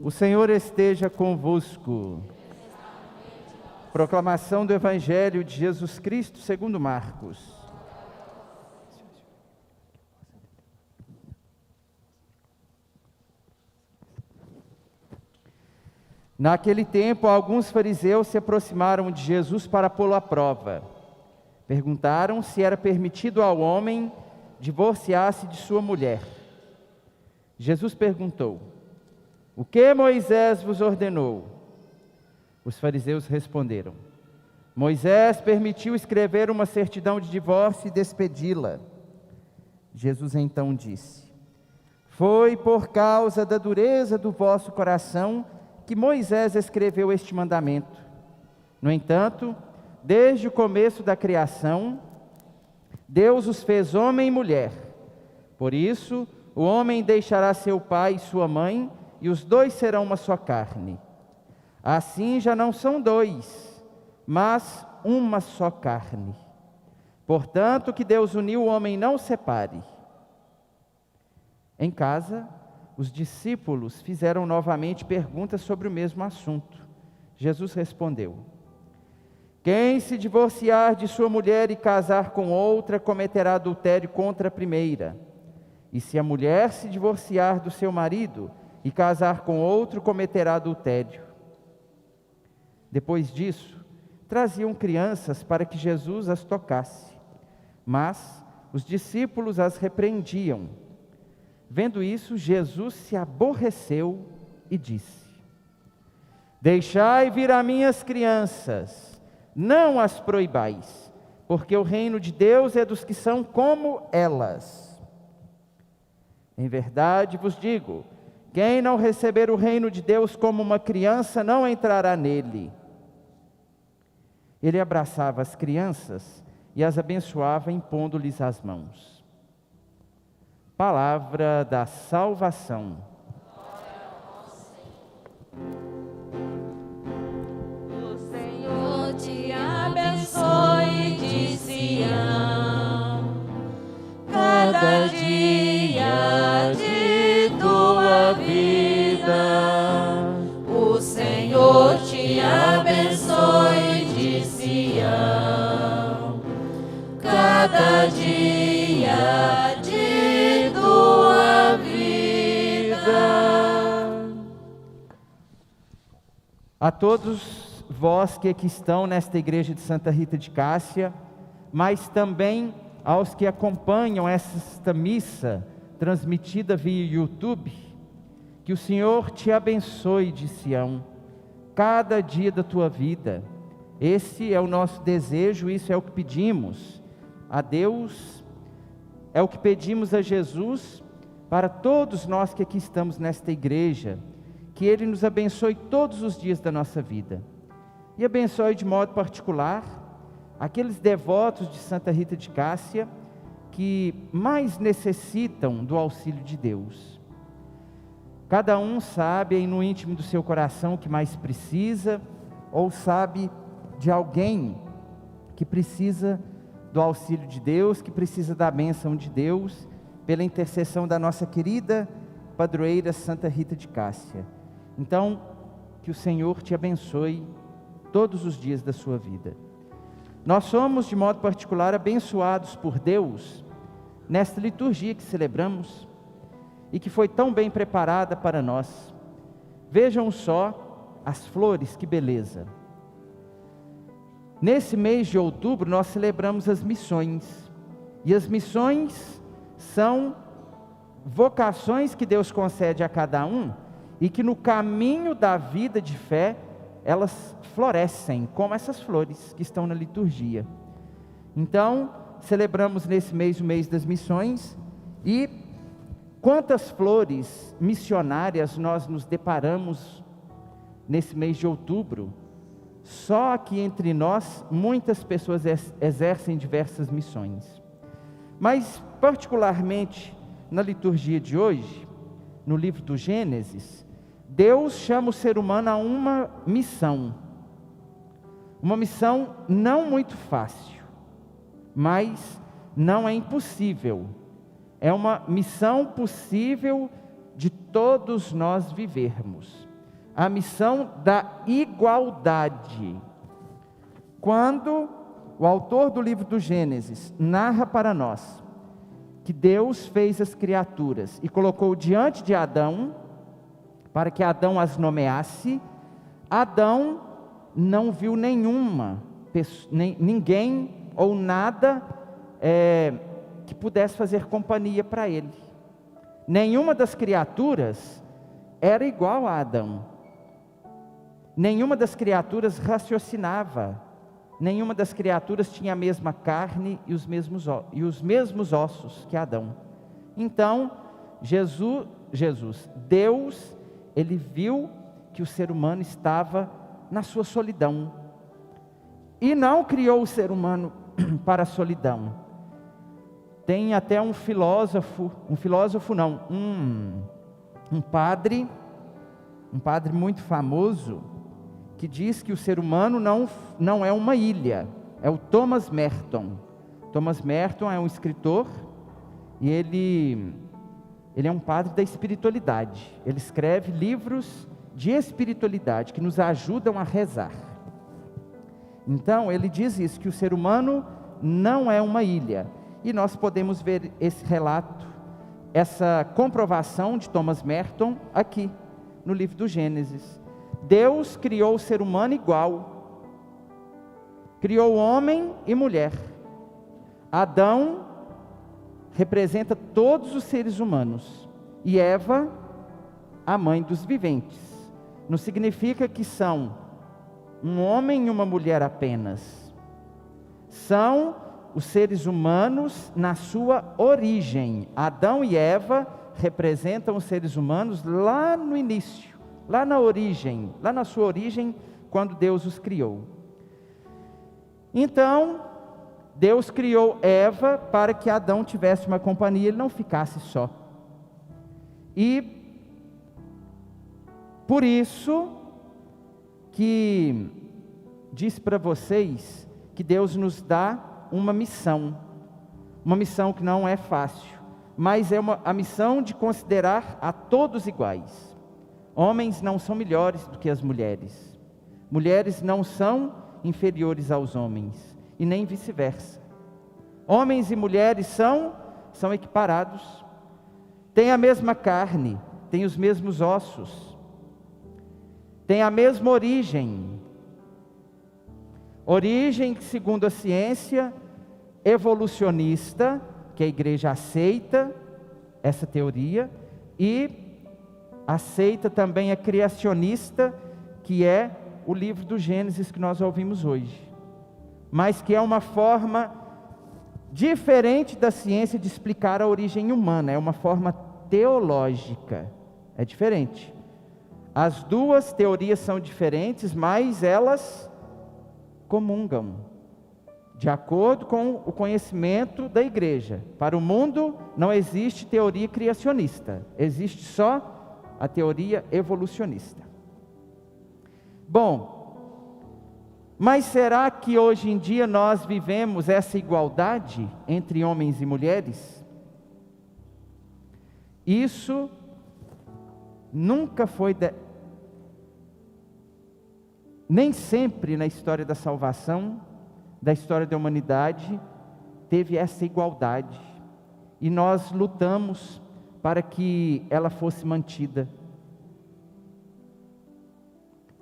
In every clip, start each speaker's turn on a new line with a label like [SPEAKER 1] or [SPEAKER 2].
[SPEAKER 1] O Senhor esteja convosco. Proclamação do Evangelho de Jesus Cristo segundo Marcos. Naquele tempo, alguns fariseus se aproximaram de Jesus para pô-lo à prova. Perguntaram se era permitido ao homem divorciar-se de sua mulher. Jesus perguntou: "O que Moisés vos ordenou?" Os fariseus responderam: "Moisés permitiu escrever uma certidão de divórcio e despedi-la." Jesus então disse: "Foi por causa da dureza do vosso coração que Moisés escreveu este mandamento. No entanto, desde o começo da criação, Deus os fez homem e mulher. Por isso, o homem deixará seu pai e sua mãe, e os dois serão uma só carne. Assim já não são dois, mas uma só carne. Portanto, o que Deus uniu, o homem não separe." Em casa, os discípulos fizeram novamente perguntas sobre o mesmo assunto. Jesus respondeu: "Quem se divorciar de sua mulher e casar com outra, cometerá adultério contra a primeira. E se a mulher se divorciar do seu marido e casar com outro, cometerá adultério." Depois disso, traziam crianças para que Jesus as tocasse, mas os discípulos as repreendiam. Vendo isso, Jesus se aborreceu e disse: "Deixai vir a mim as crianças, não as proibais, porque o reino de Deus é dos que são como elas. Em verdade vos digo, quem não receber o reino de Deus como uma criança, não entrará nele." Ele abraçava as crianças e as abençoava, impondo-lhes as mãos. Palavra da salvação.
[SPEAKER 2] O Senhor te abençoe de Sião, cada dia de tua vida. O Senhor te abençoe de Sião, cada dia de tua vida.
[SPEAKER 1] A todos vós que aqui estão nesta igreja de Santa Rita de Cássia, mas também aos que acompanham esta missa transmitida via YouTube, que o Senhor te abençoe de Sião, cada dia da tua vida. Esse é o nosso desejo, isso é o que pedimos a Deus, é o que pedimos a Jesus para todos nós que aqui estamos nesta igreja, que Ele nos abençoe todos os dias da nossa vida, e abençoe de modo particular aqueles devotos de Santa Rita de Cássia que mais necessitam do auxílio de Deus. Cada um sabe aí no íntimo do seu coração o que mais precisa, ou sabe de alguém que precisa do auxílio de Deus, que precisa da bênção de Deus, pela intercessão da nossa querida padroeira Santa Rita de Cássia. Então, que o Senhor te abençoe todos os dias da sua vida. Nós somos, de modo particular, abençoados por Deus nesta liturgia que celebramos e que foi tão bem preparada para nós. Vejam só as flores, que beleza! Nesse mês de outubro nós celebramos as missões, e as missões são vocações que Deus concede a cada um, e que no caminho da vida de fé, elas florescem, como essas flores que estão na liturgia. Então, celebramos nesse mês o mês das missões, e quantas flores missionárias nós nos deparamos nesse mês de outubro. Só aqui entre nós, muitas pessoas exercem diversas missões. Mas, particularmente, na liturgia de hoje, no livro do Gênesis, Deus chama o ser humano a uma missão. Uma missão não muito fácil, mas não é impossível. É uma missão possível de todos nós vivermos. a missão da igualdade. Quando o autor do livro do Gênesis narra para nós que Deus fez as criaturas e colocou diante de Adão, para que Adão as nomeasse, Adão não viu ninguém ou nada que pudesse fazer companhia para ele. Nenhuma das criaturas era igual a Adão. Nenhuma das criaturas raciocinava. Nenhuma das criaturas tinha a mesma carne e os mesmos ossos que Adão. Então, Deus, ele viu que o ser humano estava na sua solidão. E não criou o ser humano para a solidão. Tem até um padre muito famoso, que diz que o ser humano não é uma ilha, é o Thomas Merton. Thomas Merton é um escritor, e ele é um padre da espiritualidade. Ele escreve livros de espiritualidade, que nos ajudam a rezar. Então, ele diz isso, que o ser humano não é uma ilha. E nós podemos ver esse relato, essa comprovação de Thomas Merton aqui, no livro do Gênesis. Deus criou o ser humano igual. Criou homem e mulher. Adão representa todos os seres humanos. E Eva, a mãe dos viventes. Não significa que são um homem e uma mulher apenas. São os seres humanos na sua origem. Adão e Eva representam os seres humanos lá no início, lá na origem, lá na sua origem, quando Deus os criou. Então, Deus criou Eva para que Adão tivesse uma companhia, ele não ficasse só. E por isso que diz para vocês que Deus nos dá uma missão que não é fácil, mas é a missão de considerar a todos iguais. Homens não são melhores do que as mulheres, mulheres não são inferiores aos homens, e nem vice-versa. Homens e mulheres são equiparados, têm a mesma carne, têm os mesmos ossos, têm a mesma origem, segundo a ciência evolucionista, que a igreja aceita essa teoria, e aceita também a criacionista, que é o livro do Gênesis que nós ouvimos hoje, mas que é uma forma diferente da ciência de explicar a origem humana, é uma forma teológica, é diferente. As duas teorias são diferentes, mas elas comungam, de acordo com o conhecimento da igreja. Para o mundo não existe teoria criacionista, existe só a teoria evolucionista. Bom, mas será que hoje em dia nós vivemos essa igualdade entre homens e mulheres? Isso nunca foi nem sempre na história da salvação, da história da humanidade, teve essa igualdade. E nós lutamos para que ela fosse mantida.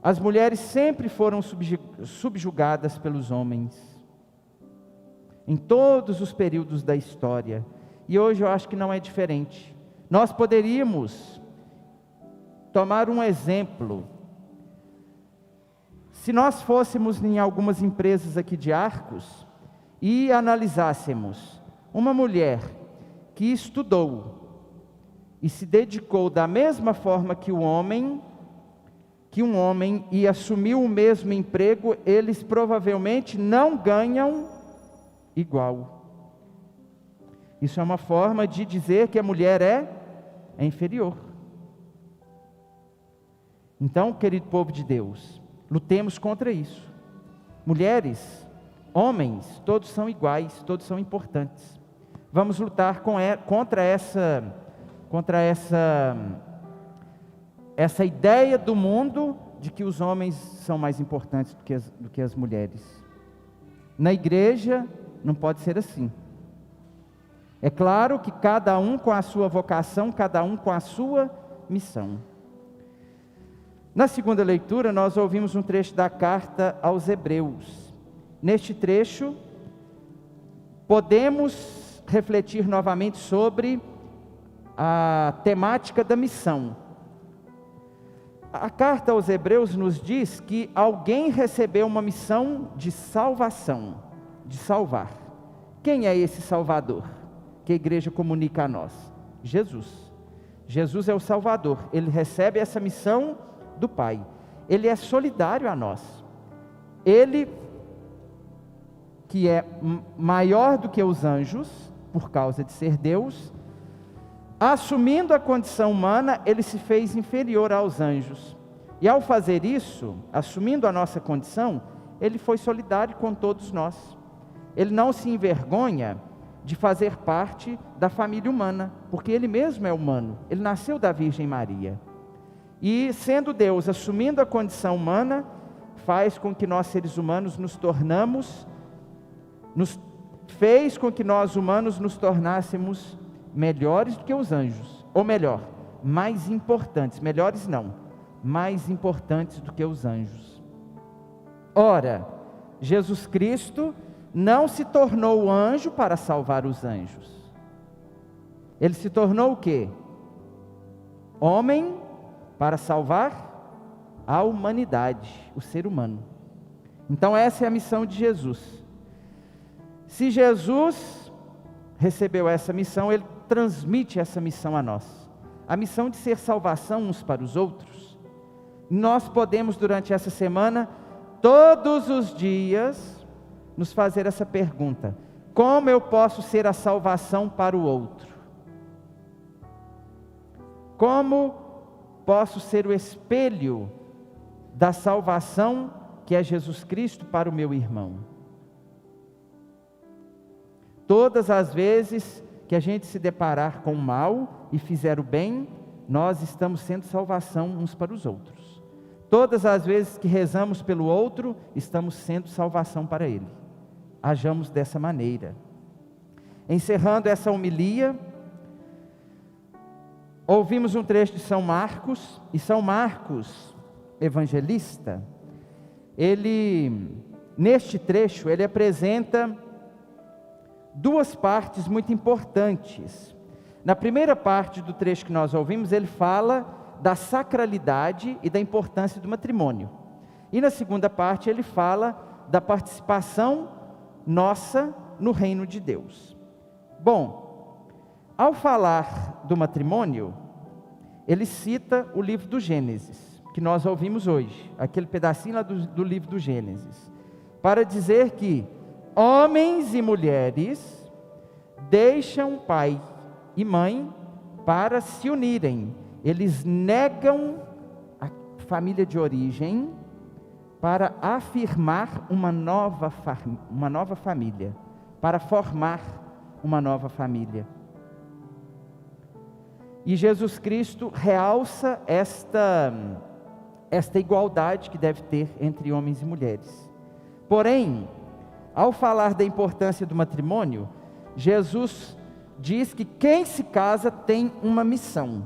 [SPEAKER 1] As mulheres sempre foram subjugadas pelos homens, em todos os períodos da história. E hoje eu acho que não é diferente. Nós poderíamos tomar um exemplo. Se nós fôssemos em algumas empresas aqui de Arcos e analisássemos uma mulher que estudou e se dedicou da mesma forma que um homem e assumiu o mesmo emprego, eles provavelmente não ganham igual. Isso é uma forma de dizer que a mulher é inferior. Então, querido povo de Deus, lutemos contra isso. Mulheres, homens, todos são iguais, todos são importantes. Vamos lutar contra essa ideia do mundo de que os homens são mais importantes do que as mulheres. Na igreja não pode ser assim. É claro que cada um com a sua vocação, cada um com a sua missão. Na segunda leitura, nós ouvimos um trecho da carta aos Hebreus. Neste trecho, podemos refletir novamente sobre a temática da missão. A carta aos Hebreus nos diz que alguém recebeu uma missão de salvação, de salvar. Quem é esse Salvador que a igreja comunica a nós? Jesus. Jesus é o Salvador. Ele recebe essa missão do Pai. Ele é solidário a nós. Ele, que é maior do que os anjos, por causa de ser Deus, assumindo a condição humana, ele se fez inferior aos anjos. E ao fazer isso, assumindo a nossa condição, ele foi solidário com todos nós. Ele não se envergonha de fazer parte da família humana, porque ele mesmo é humano. Ele nasceu da Virgem Maria. E sendo Deus, assumindo a condição humana, faz com que nós seres humanos fez com que nós humanos nos tornássemos melhores do que os anjos, ou melhor, mais importantes, melhores não, mais importantes do que os anjos. Ora, Jesus Cristo não se tornou anjo para salvar os anjos. Ele se tornou o quê? Homem para salvar a humanidade, o ser humano. Então essa é a missão de Jesus. Se Jesus recebeu essa missão, ele transmite essa missão a nós. A missão de ser salvação uns para os outros. Nós podemos durante essa semana, todos os dias, nos fazer essa pergunta: como eu posso ser a salvação para o outro? Como posso ser o espelho da salvação que é Jesus Cristo para o meu irmão? Todas as vezes que a gente se deparar com o mal e fizer o bem, nós estamos sendo salvação uns para os outros. Todas as vezes que rezamos pelo outro, estamos sendo salvação para ele. Hajamos dessa maneira. Encerrando essa homilia, ouvimos um trecho de São Marcos, e São Marcos, evangelista, neste trecho, ele apresenta duas partes muito importantes. Na primeira parte do trecho que nós ouvimos, ele fala da sacralidade e da importância do matrimônio. E na segunda parte, ele fala da participação nossa no reino de Deus. Bom, ao falar do matrimônio, ele cita o livro do Gênesis, que nós ouvimos hoje, aquele pedacinho lá do livro do Gênesis, para dizer que homens e mulheres deixam pai e mãe para se unirem. Eles negam a família de origem para afirmar uma nova família, para formar uma nova família. E Jesus Cristo realça esta igualdade que deve ter entre homens e mulheres. Porém, ao falar da importância do matrimônio, Jesus diz que quem se casa tem uma missão.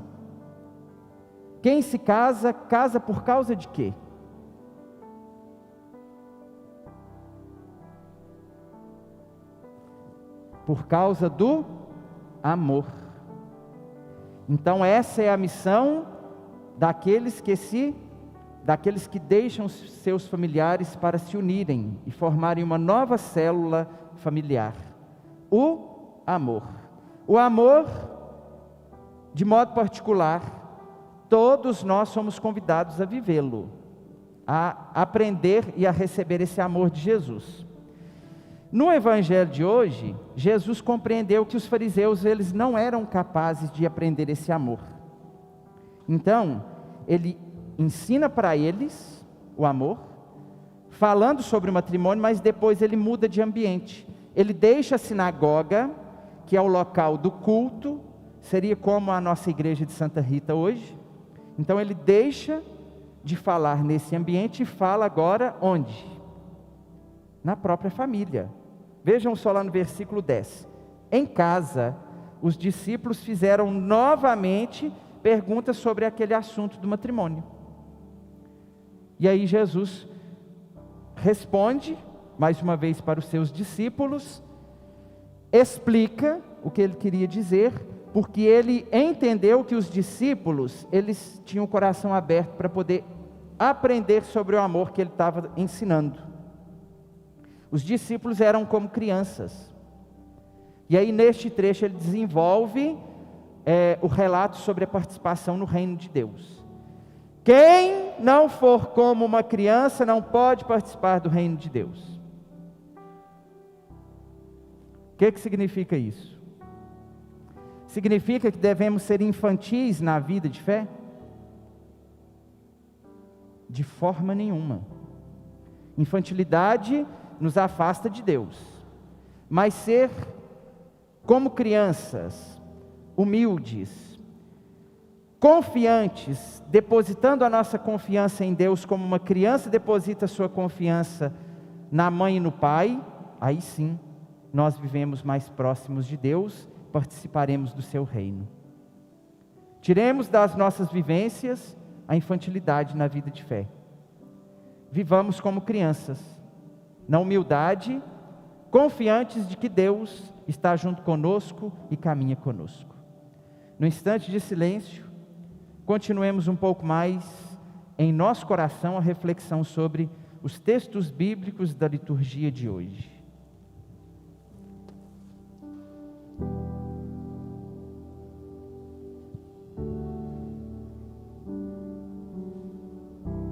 [SPEAKER 1] Quem se casa, casa por causa de quê? Por causa do amor. Então essa é a missão daqueles que deixam seus familiares para se unirem e formarem uma nova célula familiar. O amor. O amor, de modo particular, todos nós somos convidados a vivê-lo, a aprender e a receber esse amor de Jesus. No evangelho de hoje, Jesus compreendeu que os fariseus, eles não eram capazes de aprender esse amor. Então, ele ensina para eles o amor, falando sobre o matrimônio, mas depois ele muda de ambiente. Ele deixa a sinagoga, que é o local do culto, seria como a nossa igreja de Santa Rita hoje. Então ele deixa de falar nesse ambiente, fala agora onde? Na própria família. Vejam só lá no versículo 10. Em casa, os discípulos fizeram novamente perguntas sobre aquele assunto do matrimônio. E aí Jesus responde, mais uma vez para os seus discípulos, explica o que ele queria dizer, porque ele entendeu que os discípulos, eles tinham o coração aberto para poder aprender sobre o amor que ele estava ensinando. Os discípulos eram como crianças. E aí neste trecho ele desenvolve o relato sobre a participação no reino de Deus. Quem não for como uma criança não pode participar do reino de Deus. O que significa isso? Significa que devemos ser infantis na vida de fé? De forma nenhuma. Infantilidade nos afasta de Deus. Mas ser como crianças, humildes, confiantes, depositando a nossa confiança em Deus como uma criança deposita a sua confiança na mãe e no pai, aí sim, nós vivemos mais próximos de Deus, participaremos do seu reino. Tiremos das nossas vivências a infantilidade na vida de fé. Vivamos como crianças, na humildade, confiantes de que Deus está junto conosco e caminha conosco. No instante de silêncio, continuemos um pouco mais em nosso coração a reflexão sobre os textos bíblicos da liturgia de hoje.